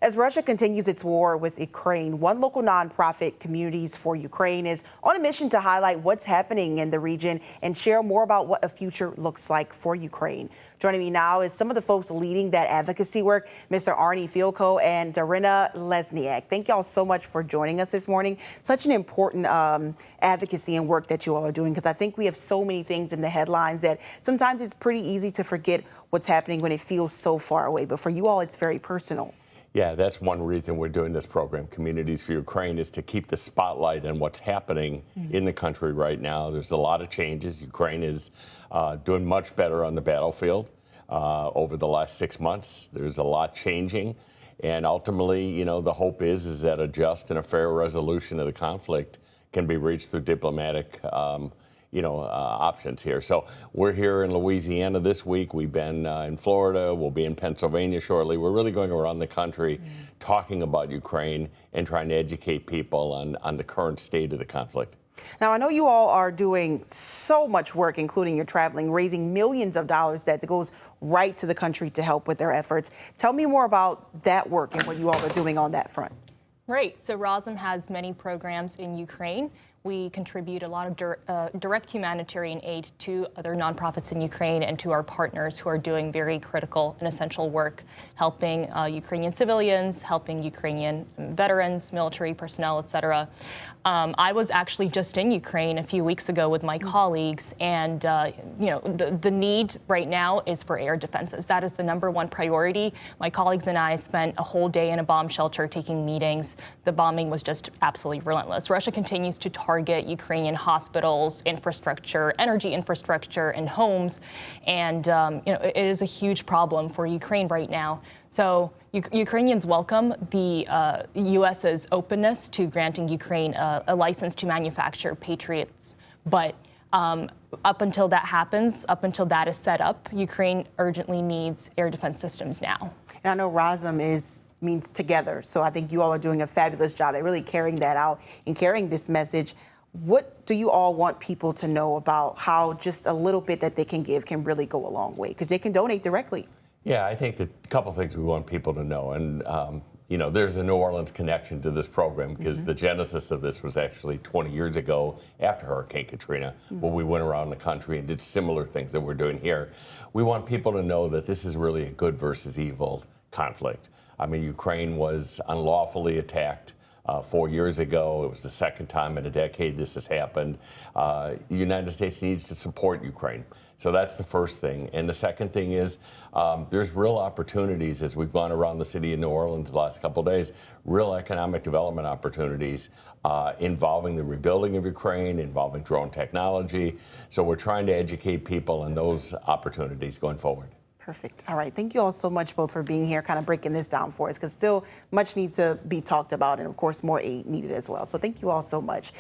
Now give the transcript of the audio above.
As Russia continues its war with Ukraine, one local nonprofit, Communities for Ukraine, is on a mission to highlight what's happening in the region and share more about what a future looks like for Ukraine. Joining me now is some of the folks leading that advocacy work, Mr. Arnie Fielko and Darina Lesniak. Thank y'all so much for joining us this morning. Such an important advocacy and work that you all are doing, because I think we have so many things in the headlines that sometimes it's pretty easy to forget what's happening when it feels so far away. But for you all, it's very personal. Yeah, that's one reason we're doing this program, Communities for Ukraine, is to keep the spotlight on what's happening in the country right now. There's a lot of changes. Ukraine is doing much better on the battlefield over the last 6 months. There's a lot changing. And ultimately, you know, the hope is that a just and a fair resolution of the conflict can be reached through diplomatic options here. So we're here in Louisiana this week. We've been in Florida. We'll be in Pennsylvania shortly. We're really going around the country talking about Ukraine and trying to educate people on the current state of the conflict. Now, I know you all are doing so much work, including your traveling, raising millions of dollars that goes right to the country to help with their efforts. Tell me more about that work and what you all are doing on that front. Right. So ROSM has many programs in Ukraine. We contribute a lot of direct humanitarian aid to other nonprofits in Ukraine and to our partners who are doing very critical and essential work, helping Ukrainian civilians, helping Ukrainian veterans, military personnel, et cetera. I was actually just in Ukraine a few weeks ago with my colleagues, and the need right now is for air defenses. That is the #1 priority. My colleagues and I spent a whole day in a bomb shelter taking meetings. The bombing was just absolutely relentless. Russia continues to target Ukrainian hospitals, infrastructure, energy infrastructure, and homes, and it is a huge problem for Ukraine right now. So Ukrainians welcome the U.S.'s openness to granting Ukraine a license to manufacture Patriots. But up until that happens, up until that is set up, Ukraine urgently needs air defense systems now. And I know ROSM means together. So I think you all are doing a fabulous job at really carrying that out and carrying this message. What do you all want people to know about how just a little bit that they can give can really go a long way? Because they can donate directly. Yeah, I think that a couple things we want people to know. And, there's a New Orleans connection to this program, because the genesis of this was actually 20 years ago after Hurricane Katrina, where we went around the country and did similar things that we're doing here. We want people to know that this is really a good versus evil conflict. I mean, Ukraine was unlawfully attacked 4 years ago. It was the second time in a decade this has happened. The United States needs to support Ukraine. So that's the first thing. And the second thing is there's real opportunities, as we've gone around the city of New Orleans the last couple of days, real economic development opportunities involving the rebuilding of Ukraine, involving drone technology. So we're trying to educate people on those opportunities going forward. Perfect. All right. Thank you all so much both for being here, kind of breaking this down for us, because still much needs to be talked about, and of course more aid needed as well. So thank you all so much.